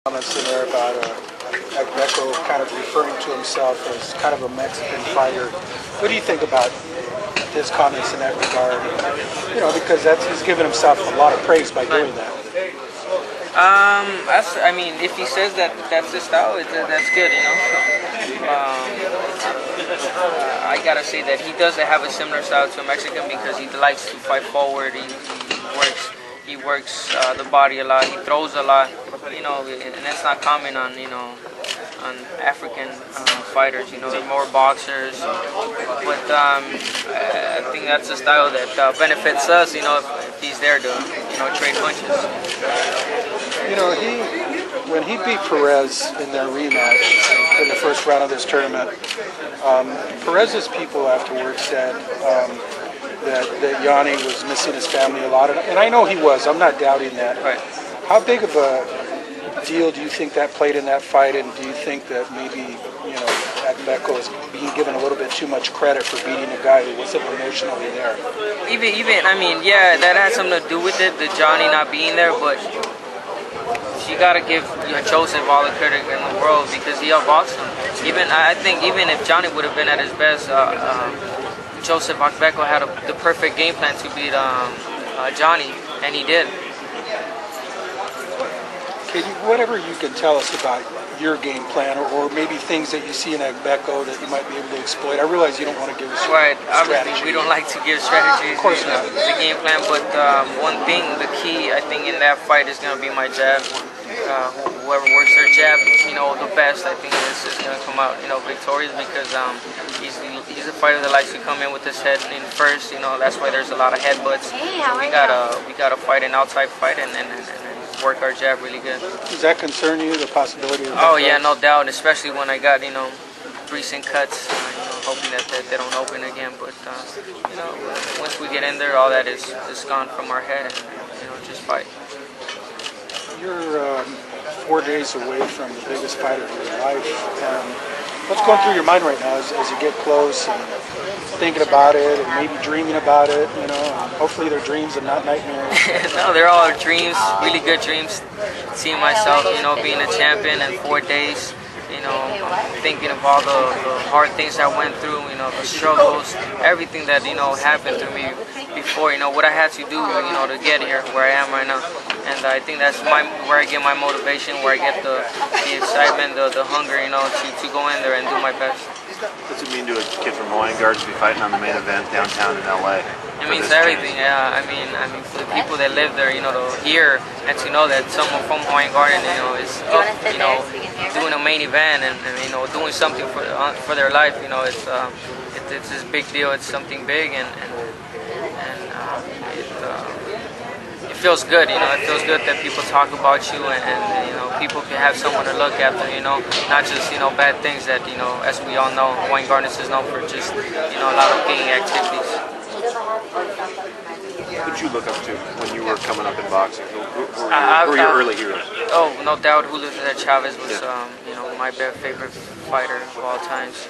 Comments in there about Agbeko kind of referring to himself as kind of a Mexican fighter. What do you think about his comments in that regard? You know, because he's given himself a lot of praise by doing that. I mean, if he says that that's his style, that's good, you know. I gotta say that he does have a similar style to a Mexican because he likes to fight forward. He works the body a lot. He throws a lot, you know, and that's not common on on African fighters. You know, they're more boxers. But I think that's a style that benefits us. You know, if he's there to trade punches. You know, when he beat Perez in their rematch in the first round of this tournament, Perez's people afterwards said that Yanni was missing his family a lot, and I know he was. I'm not doubting that. Right. How big of a deal do you think that played in that fight, and do you think that maybe Agbeko is being given a little bit too much credit for beating a guy who wasn't emotionally there? Even I mean, yeah, that has something to do with it, the Johnny not being there, but you gotta give Joseph all the credit in the world because he outboxed him. I think even if Johnny would have been at his best, Joseph Agbeko had the perfect game plan to beat Johnny, and he did. Whatever you can tell us about your game plan, or maybe things that you see in Agbeko that you might be able to exploit. I realize you don't want to give us right. strategy. Obviously, we don't like to give strategies. Of course not. The game plan, but one thing, the key, I think, in that fight is going to be my jab. Whoever works their jab, the best, I think is going to come out, victorious because he's a fighter that likes to come in with his head in first. That's why there's a lot of headbutts. We gotta fight an outside fight and work our jab really good. Does that concern you, the possibility of Oh yeah, no doubt, especially when I got, recent cuts, hoping that they don't open again. But, once we get in there, all that is gone from our head and, just fight. You're 4 days away from the biggest fight of your life. What's going through your mind right now as you get close and thinking about it and maybe dreaming about it, hopefully they're dreams and not nightmares? No, they're all dreams, really good dreams. Seeing myself, being a champion in 4 days, thinking of all the hard things I went through, the struggles, everything that, happened to me before, what I had to do, to get here where I am right now. And I think that's where I get my motivation, where I get the excitement, the hunger, to go in there and do my best. What's it mean to a kid from Hawaiian Guard to be fighting on the main event downtown in LA? It means everything, yeah. I mean, for the people that live there, to hear and to know that someone from Hawaiian Garden, is up, doing a main event and doing something for their life, it's this big deal. It's something big, and it feels good, it feels good that people talk about you and people can have someone to look after, not just, bad things that, as we all know, Hawaiian Gardens is known for just, a lot of gang activities. Who did you look up to when you were coming up in boxing? Who were your early heroes? Oh, no doubt, Julio Chavez was, my favorite fighter of all times.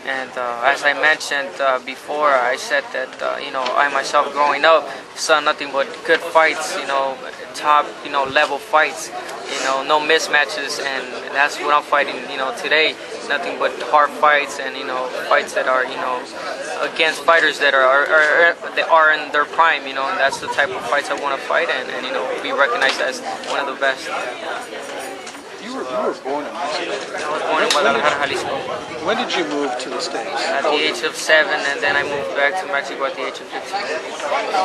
And as I mentioned before, I said that, I myself growing up saw nothing but good fights, top, level fights, no mismatches, and that's what I'm fighting, today. Nothing but hard fights and, fights that are, against fighters that are in their prime, and that's the type of fights I want to fight and be recognized as one of the best. You were born in Mexico. I was born in Guadalajara, Jalisco. When did you move to the States? At the age of 7, and then I moved back to Mexico at the age of 15.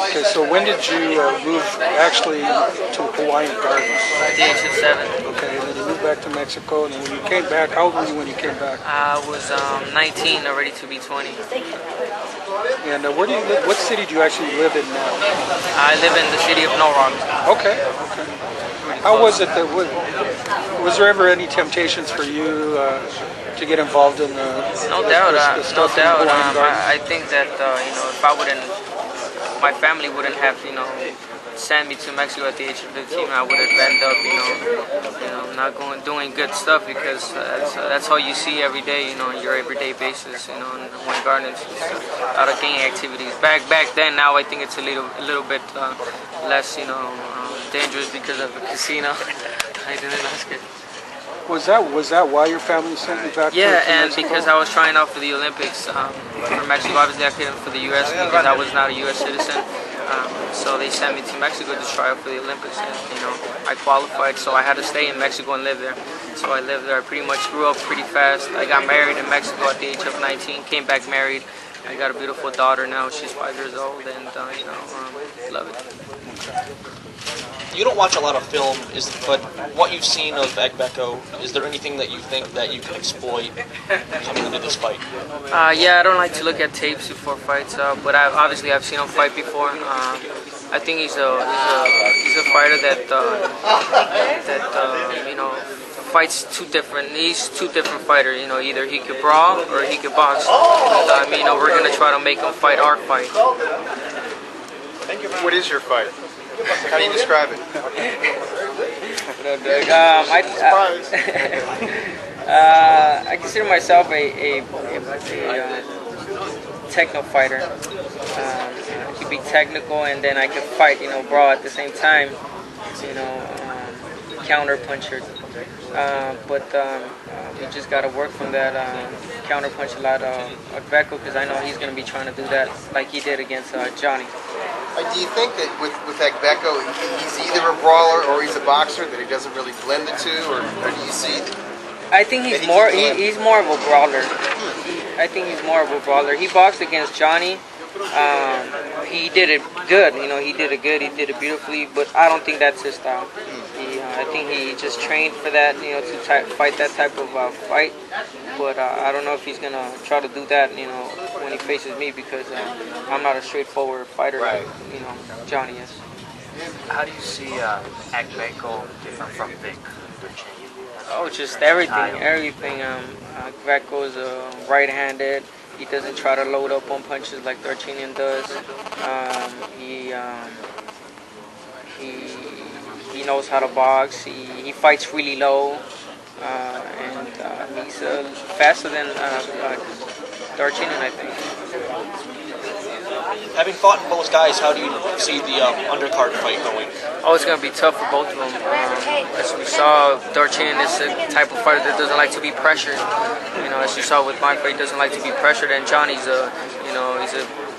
Okay, so when did you move actually to Hawaiian Gardens? At the age of 7. Okay, and then you moved back to Mexico, and then when you came back, how old were you when you came back? I was 19, ready to be 20. And where do you live? What city do you actually live in now? I live in the city of No Rock. Okay. How was it that was there ever any temptations for you to get involved in the No doubt. I think that if I wouldn't, my family wouldn't have sent me to Mexico at the age of 15, I would have ended up not doing good stuff because that's all you see every day, on your everyday basis, in Hawaiian Gardens. A lot of gang activities. Back then, now I think it's a little bit less, dangerous because of the casino. I didn't ask it. Was that why your family sent you back? Yeah, to and Mexico? because I was trying out for the Olympics for Mexico. Obviously, I couldn't for the U.S. because I was not a U.S. citizen. So they sent me to Mexico to try out for the Olympics, and I qualified. So I had to stay in Mexico and live there. So I lived there. I pretty much grew up pretty fast. I got married in Mexico at the age of 19. Came back married. I got a beautiful daughter now. She's 5 years old, and love it. You don't watch a lot of film, but what you've seen of Agbeko, is there anything that you think that you can exploit coming into this fight? Yeah, I don't like to look at tapes before fights, but obviously I've seen him fight before. I think he's a fighter that fights two different. He's two different fighters. Either he could brawl or he could box. We're gonna try to make him fight our fight. What is your fight? How do you describe it? I consider myself a techno fighter. I can be technical, and then I can fight, brawl at the same time. Counter puncher. But we just got to work from that counter punch a lot of Agbeko, because I know he's going to be trying to do that like he did against Johnny. Do you think that with Agbeko, he's either a brawler or he's a boxer, that he doesn't really blend the two, or do you see? I think he's more of a brawler. I think he's more of a brawler. He boxed against Johnny. He did it good. He did it good. He did it beautifully. But I don't think that's his style. I think he just trained for that, to fight that type of fight. But I don't know if he's gonna try to do that, when he faces me, because I'm not a straightforward fighter, like, Johnny is. How do you see Agbeko different from Vic? Oh, just everything. Agbeko's right-handed. He doesn't try to load up on punches like Darchinyan does. He knows how to box. He fights really low, and he's faster than Darchinyan, I think. Having fought in both guys, how do you see the undercard fight going? Oh, it's going to be tough for both of them. As we saw, Darchinyan is the type of fighter that doesn't like to be pressured. As you saw with my fight, he doesn't like to be pressured. And Johnny's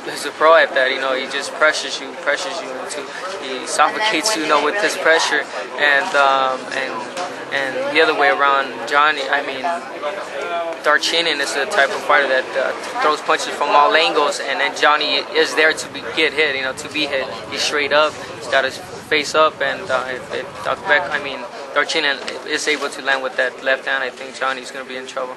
he's a pro at that. He just pressures you until he suffocates you, with his pressure. And the other way around, Darchinyan is the type of fighter that throws punches from all angles, and then Johnny is there to get hit, to be hit. He's straight up. He's got his face up, and if Darchinyan is able to land with that left hand, I think Johnny's going to be in trouble.